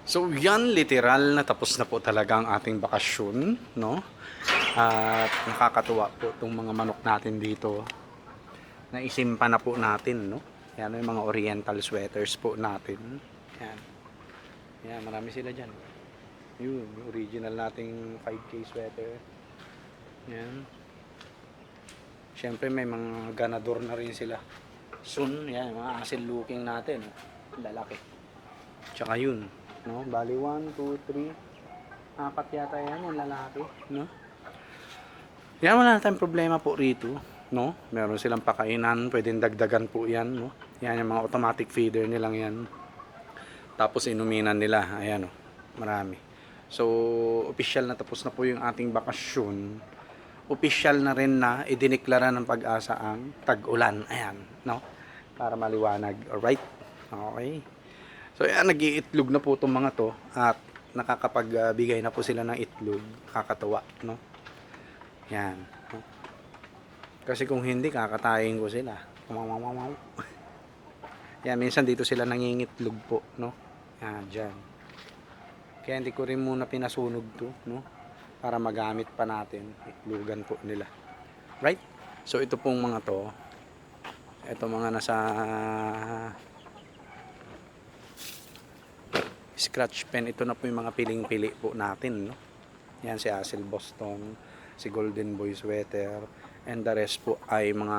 So yan, literal na tapos na po talaga ang ating bakasyon, no? At nakakatuwa po itong mga manok natin dito. Naisimpa na po natin, no? Yan yung mga oriental sweaters po natin. Yan. Yan, marami sila dyan. Yun, yung original nating 5K sweater. Yan. Siyempre may mga ganador na rin sila. Soon, yan, mga asil looking natin. Lalaki. Tsaka yun, no? Bali 1, 2, 3, apat yata yan yung lalaki, no? Yan, wala na tayong problema po rito, no? Meron silang pakainan, pwedeng dagdagan po yan, no? Yan yung mga automatic feeder nilang yan. Tapos inuminan nila, ayan, oh, marami. So, official na tapos na po yung ating bakasyon. Official na rin na idineklara ng Pag-asa ang tag-ulan, ayan, no? Para maliwanag, alright? Okay. So, yan, nag-iitlog na po itong mga to at nakakapagbigay na po sila ng itlog. Kakatuwa, no? Yan. Kasi kung hindi, kakatayin ko sila. Yan, minsan dito sila nangingitlog po, no? Yan, dyan. Kaya hindi ko rin muna pinasunog to, no? Para magamit pa natin. Itlogan po nila. Right? So, ito pong mga to. Ito mga nasa scratch pen. Ito na po yung mga piling-pili po natin, no? Yan, si Asil Boston, si Golden Boy Sweater, and the rest po ay mga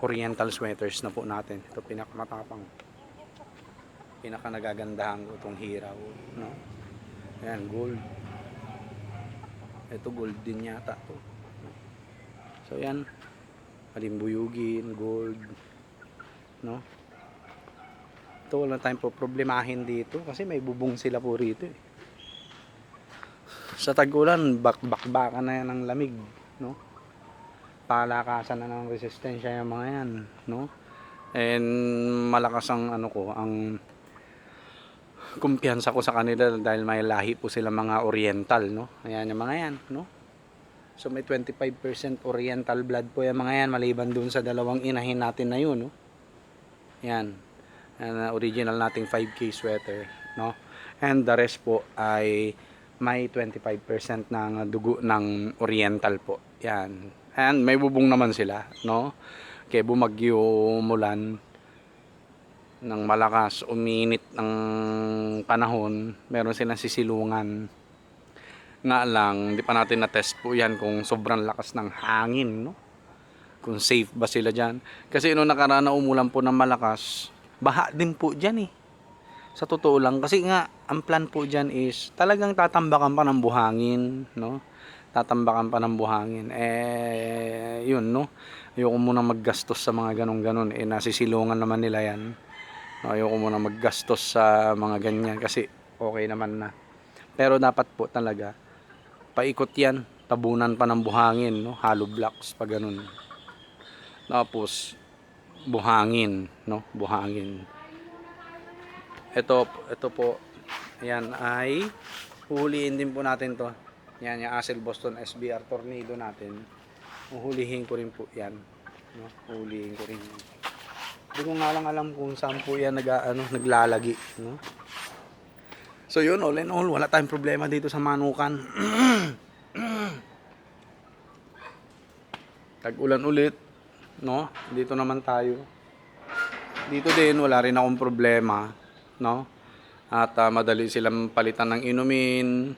oriental sweaters na po natin. Ito pinakamatapang, pinaka nagagandahan ko itong hiraw, no? Ayan, gold. Ito gold din yata to. So yan, malimbuyugin, gold, no? Ito wala tayong problemahin dito kasi may bubong sila po rito, eh. Sa tag-ulan, bakbakan na yan ng lamig, no? Palakasan na ng resistensya yung mga yan, no? And malakas ang ano ko, ang kumpiyansa ko sa kanila dahil may lahi po sila mga oriental, no? Ayan yung mga yan, no? So may 25% oriental blood po yung mga yan maliban dun sa dalawang inahin natin na yun, no? Yan. Yan, original nating 5K sweater, no? And the rest po ay may 25% ng dugo ng oriental po. Yan. And may bubong naman sila, no? Kaya bumagyo, umulan ng malakas, uminit ng panahon, meron silang sisilungan. Nga lang, hindi pa natin na-test po yan kung sobrang lakas ng hangin, no? Kung safe ba sila dyan. Kasi nung nakaraan na umulan po ng malakas, baha din po dyan, eh. Sa totoo lang, kasi nga ang plan po dyan is talagang tatambakan pa ng buhangin, no? Tatambakan pa ng buhangin. Yun, no? Ayoko muna maggastos sa mga ganon-ganon. Nasisilungan naman nila yan. No, ayoko muna maggastos sa mga ganyan kasi okay naman na. Pero dapat po talaga paikot yan, tabunan pa ng buhangin, no? Hollow blocks pa ganun. Tapos buhangin, no? Buhangin. Ito po, ayan ay huhulihin din po natin to. Yan yung Asil Boston SBR Tornado natin. Huhulihin ko rin po yan, no? Huhulihin ko rin. Hindi ko nga lang alam kung saan po yan naglalagi, no? So yun, all in all, wala tayong problema dito sa manukan. Tag-ulan ulit, no? Dito naman tayo. Dito din wala rin akong problema, no? At madali silang palitan ng inumin,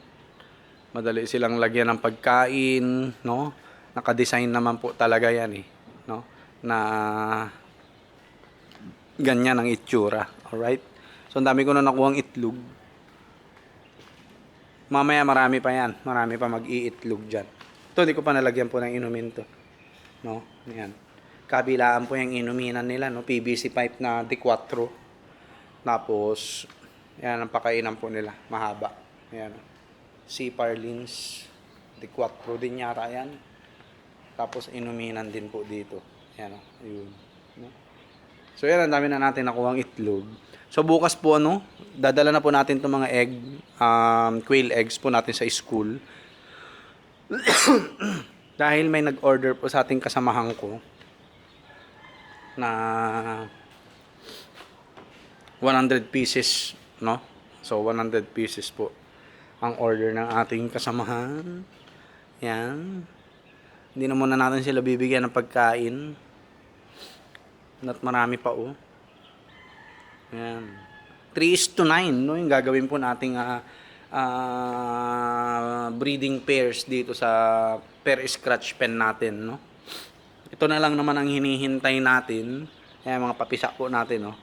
madali silang lagyan ng pagkain, no? Naka-design naman po talaga yan, eh, no? Na ganyan ang itsura, alright? So ang dami ko na nakuhang itlog. Mamaya marami pa yan, marami pa mag-iitlog dyan. Ito, hindi ko pa nalagyan po ng inumin to, no? Yan. Kabilaan po yung inuminan nila, no? PVC pipe na D4. Tapos yan ang pakainan po nila, mahaba. Ayan. Sea Parlins D4 din yata yan. Tapos inuminan din po dito. Ayan, ayun, no? So yan, ang dami na natin nakuhang itlog. So bukas po dadala na po natin itong mga egg, quail eggs po natin sa school. Dahil may nag-order po sa ating kasamahan ko na 100 pieces, no? So 100 pieces po ang order ng ating kasamahan. Yan. Hindi na muna natin sila bibigyan ng pagkain. Not marami pa oh. Yan. 3:9 no yung gagawin po nating breeding pairs dito sa pair scratch pen natin no. Ito na lang naman ang hinihintay natin. Ayan, mga papisa po natin no.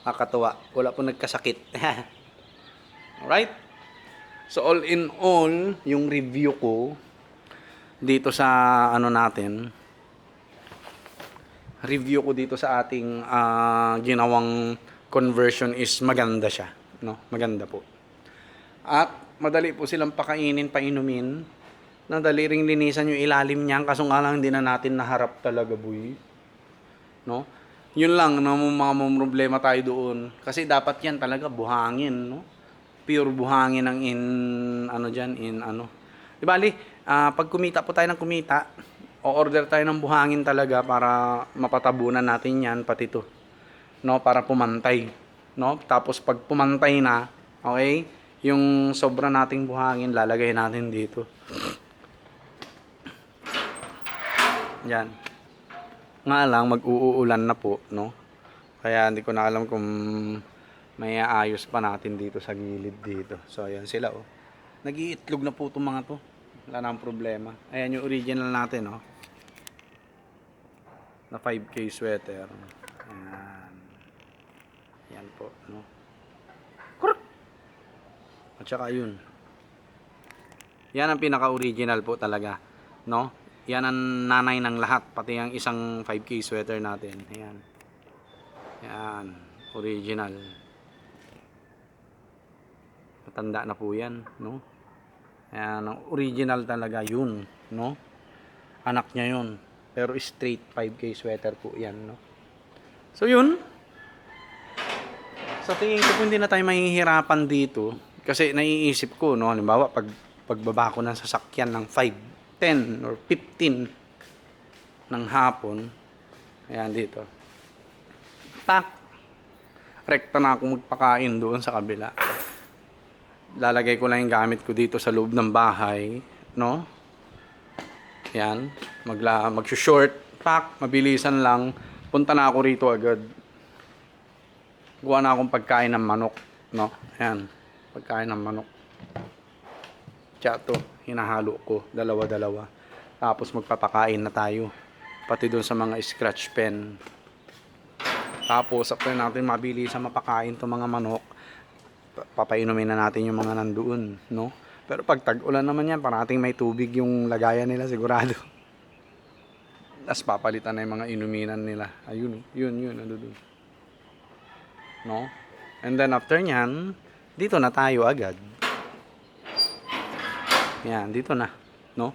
Nakakatuwa. Wala po nagkasakit. Alright? So all in all, yung review ko dito sa ano natin, review ko dito sa ating ginawang conversion is maganda siya, no? Maganda po. At madali po silang pakainin, painumin. Nadali ring linisan yung ilalim niyan, kaso nga lang hindi na natin naharap talaga, boy. No? Yun lang na mga problema tayo doon. Kasi dapat yan talaga buhangin, no? Pure buhangin ang Di bali, pag kumita po tayo ng kumita, o-order tayo ng buhangin talaga para mapatabunan natin yan, pati to. No? Para pumantay. No? Tapos pag pumantay na, okay, yung sobra nating buhangin, lalagay natin dito. Yan. Nga lang, mag-uulan na po, no? Kaya hindi ko na alam kung may aayos pa natin dito sa gilid dito. So, ayan sila, oh. Nag-iitlog na po itong mga to. Wala nang problema. Ayan yung original natin, oh. Na 5K sweater. Ayan. Ayan po, no? At saka yun. Yan ang pinaka-original po talaga, no? Yan ang nanay ng lahat, pati ang isang 5K sweater natin. Ayan. Yan, original. Matanda na po yan, no? Ayan, ang original talaga yun, no? Anak niya yun. Pero straight 5K sweater po yan, no? So yun. Sa tingin ko po hindi na tayo mahihirapan dito. Kasi naiisip ko, no? Halimbawa, pagbaba ko ng sasakyan ng 5, 10 or 15 ng hapon, ayan dito, tak, rekta na ako magpakain doon sa kabila. Lalagay ko lang yung gamit ko dito sa loob ng bahay, no? Ayan, mag-short, pak, mabilisan lang, punta na ako rito agad. Gawa na akong pagkain ng manok, no? Ayan, pagkain ng manok. Tiyato, hinahalo ko, dalawa-dalawa. Tapos magpapakain na tayo. Pati doon sa mga scratch pen. Tapos, after natin mabilisan mapakain itong mga manok, papainumin na natin yung mga nandoon, no? Pero pag tag-ulan naman yan, parating may tubig yung lagayan nila, sigurado. Tapos papalitan na yung mga inuminan nila. Ayun, yun, ano doon. No? And then after nyan, dito na tayo agad. Yan, dito na, no?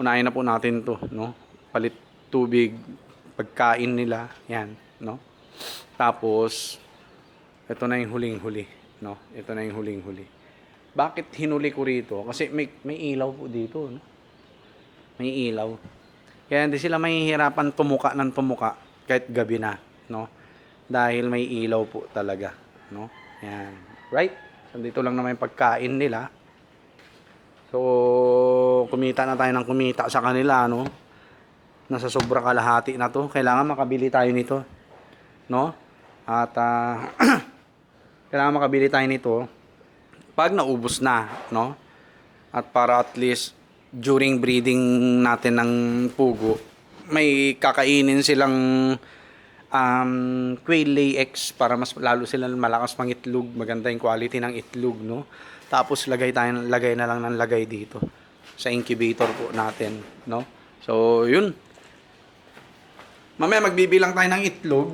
Unahin na po natin 'to, no? Palit tubig, pagkain nila, yan, no? Tapos ito na yung huling-huli, no? Ito na yung huling-huli. Bakit hinuli ko rito? Kasi may ilaw po dito, no? May ilaw. Kaya hindi sila mahihirapan tumuka ng tumuka kahit gabi na, no? Dahil may ilaw po talaga, no? Yan. Right? So, dito lang naman yung pagkain nila. So, kumita na tayo ng kumita sa kanila, no? Nasa sobra kalahati na to. Kailangan makabili tayo nito, no? At, kailangan makabili tayo nito pag naubos na, no? At para at least, during breeding natin ng pugo, may kakainin silang quail lay eggs para mas lalo silang malakas mangitlog, maganda yung quality ng itlog, no? Tapos lagay na lang ng lagay dito sa incubator po natin, no? So, yun. Mamaya magbibilang tayo ng itlog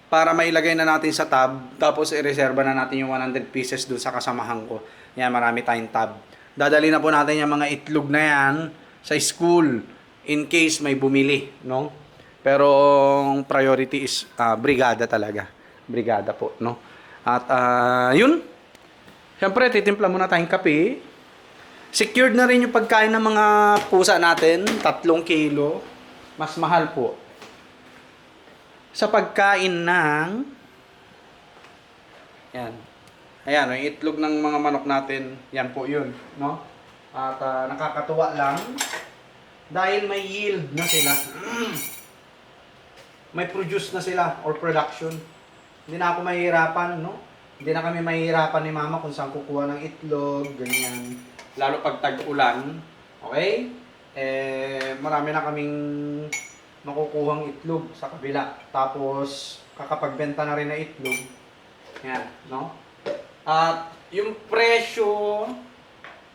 para mailagay na natin sa tab, tapos i-reserva na natin yung 100 pieces doon sa kasamahan ko. Yan, marami tayong tab. Dadali na po natin yung mga itlog na yan sa school in case may bumili, no? Pero ang priority is brigada talaga. Brigada po, no? At yun. Siyempre, titimpla muna tayong kape. Secured na rin yung pagkain ng mga pusa natin. 3 kilo. Mas mahal po. Sa pagkain ng... Yan. Ayan, yung itlog ng mga manok natin, yan po yun, no? At nakakatuwa lang dahil may yield na sila. May produce na sila or production. Hindi na ako mahihirapan, no? Hindi na kami mahihirapan ni mama kung saan kukuha ng itlog, ganyan. Lalo pag tag-ulan, okay? Marami na kaming makukuhang itlog sa kabila. Tapos, kakapagbenta na rin na itlog. Yan, no? At yung presyo,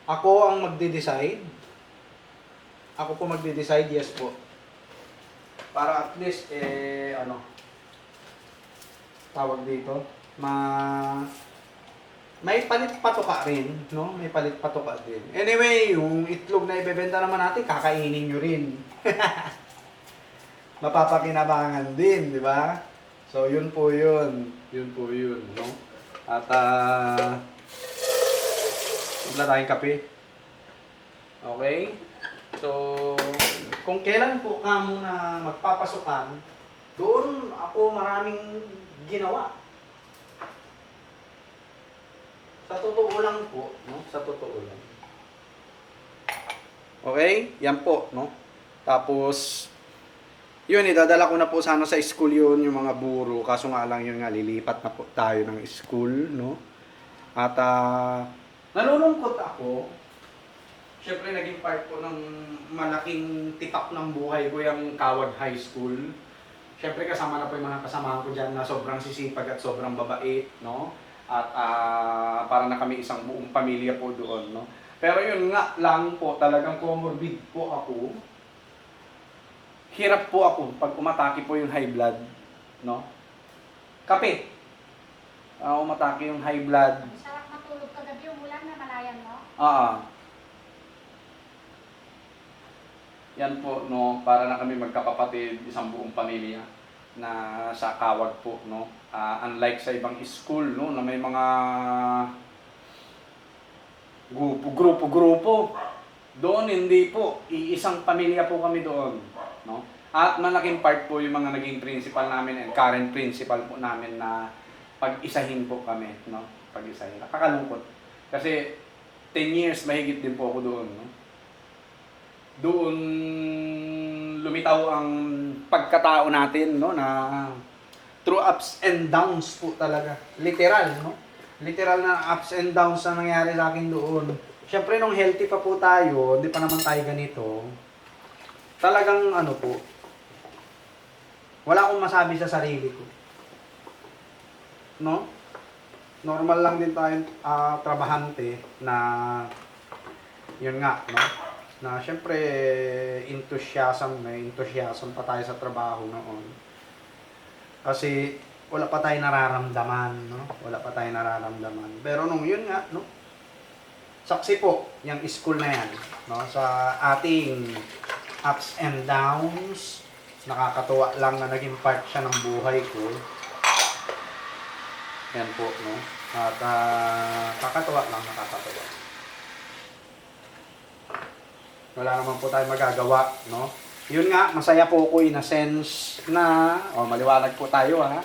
ako ang magde-decide. Ako po magde-decide, yes po. Para at least, tawag dito, may palit patuka rin, no? May palit patuka din. Anyway, yung itlog na ibebenta naman natin, kakainin nyo rin. Mapapakinabangan din, di ba? So, yun po yun. Yun po yun, no? At, wala tayong kape. Okay? So, kung kailan po ka muna magpapasukan, doon ako maraming ginawa. Sa totoo lang po, no? Sa totoo lang. Okay? Yan po, no? Tapos, yun, idadala ko na po sana sa school yun, yung mga buro. Kaso nga lang yun nga, lilipat na po tayo ng school, no? At, nalulungkot ako. Siyempre, naging part po ng malaking tipak ng buhay ko yung Kawad High School. Siyempre, kasama na po yung mga kasamahan ko dyan na sobrang sisipag at sobrang babait, no? At para na kami isang buong pamilya po doon, no? Pero yun nga lang po, talagang comorbid po ako. Hirap po ako pag umatake po yung high blood, no? Kape. Umatake yung high blood. Sarap matulog kagabi yung ulan na malayan mo. Yan po, no, para na kami magkapapatid, isang buong pamilya na sa Kawad po, no. Unlike sa ibang school, no, na may mga grupo-grupo. Doon hindi po, iisang pamilya po kami doon, no. At malaking part po yung mga naging principal namin and current principal po namin na pag-isahin po kami, no. Pag-isahin. Nakakalungkot. Kasi 10 years mahigit din po ako doon, no. Doon lumitaw ang pagkatao natin, no, na through ups and downs po talaga. Literal, no? Literal na ups and downs na nangyari sa akin doon. Siyempre, nung healthy pa po tayo, hindi pa naman tayo ganito, talagang ano po, wala akong masabi sa sarili ko. No? Normal lang din tayong trabahante na yun nga, no? Na siyempre may enthusiasm pa tayo sa trabaho noon. Kasi wala pa tayong nararamdaman, no? Wala pa tayong nararamdaman. Pero nung yun nga, no? Saksi po, yung school na yan, no? Sa ating ups and downs, nakakatuwa lang na naging part siya ng buhay ko. Yan po, no? At nakakatuwa lang, nakakatuwa. Wala naman po tayong magagawa, no? Yun nga, masaya po ako in a sense na, maliwanag po tayo, ha?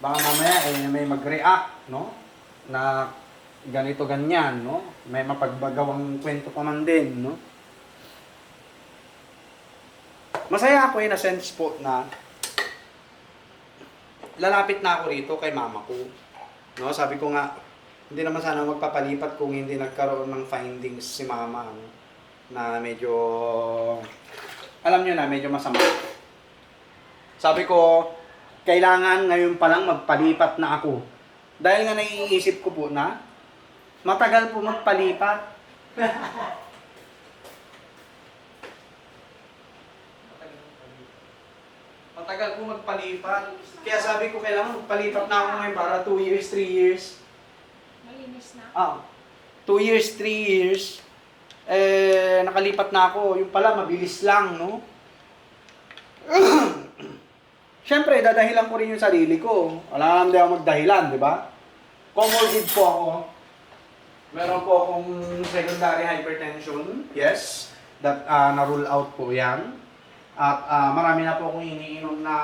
Baka mamaya, may mag-react, no? Na ganito, ganyan, no? May mapagbagawang kwento pa man din, no? Masaya ako in a sense po na lalapit na ako rito kay mama ko. No? Sabi ko nga, hindi naman sana magpapalipat kung hindi nagkaroon ng findings si mama, no? Na medyo, alam nyo na, medyo masama. Sabi ko, kailangan ngayon pa lang magpalipat na ako. Dahil nga naiisip ko po na, matagal po magpalipat. Matagal po magpalipat. Kaya sabi ko, kailangan magpalipat na ako ngayon para 2 years, 3 years. Malinis na. 2 years, 3 years. Nakalipat na ako. Yung pala, mabilis lang, no? Siyempre, dadahilan ko rin yung sarili ko. Wala naman din ako magdahilan, di ba? Comorbid po ako. Meron po akong secondary hypertension. Yes. That na-rule out po yan. At marami na po akong iniinom na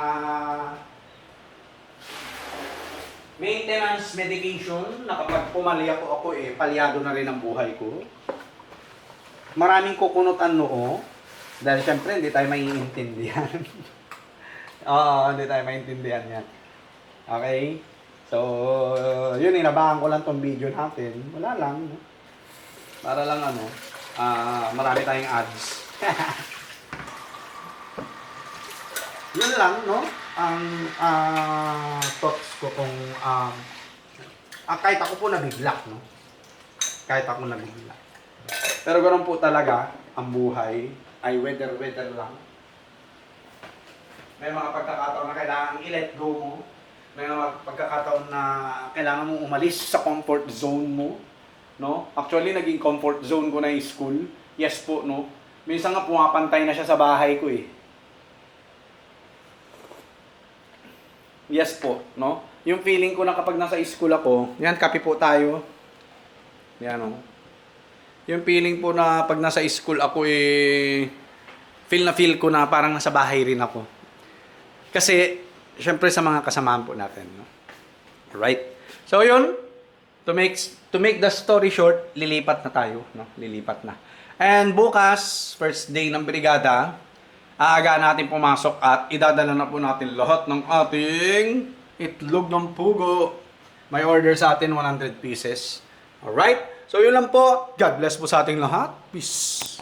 maintenance medication na kapag pumali ako palyado na rin ang buhay ko. Maraming kukunutan noo. Dahil syempre, hindi tayo maiintindihan. Oo, hindi tayo maintindihan yan. Okay? So, yun, inabahan ko lang tong video natin. Wala lang. No? Para lang marami tayong ads. Yun lang, no? Ang thoughts ko kung kahit ako po nabigla, no? Kahit ako nabigla. Pero ganoon po talaga ang buhay ay weather lang. May mga pagkakataon na kailangan i-let go mo. May mga pagkakataon na kailangan mong umalis sa comfort zone mo. No? Actually, naging comfort zone ko na yung school. Yes po, no? Minsan nga pumapantay na siya sa bahay ko eh. Yes po, no? Yung feeling ko na kapag nasa school ako, yan, kape po tayo. Yan, no? Yung feeling po na pag nasa school ako feel ko na parang nasa bahay rin ako. Kasi, syempre sa mga kasamahan po natin, no? Right? So, yun. To make the story short, lilipat na tayo, no? Lilipat na. And bukas, first day ng brigada, aaga natin pumasok at idadala na po natin lahat ng ating itlog ng pugo. May order sa atin 100 pieces. Alright? So, yun lang po. God bless po sa ating lahat. Peace.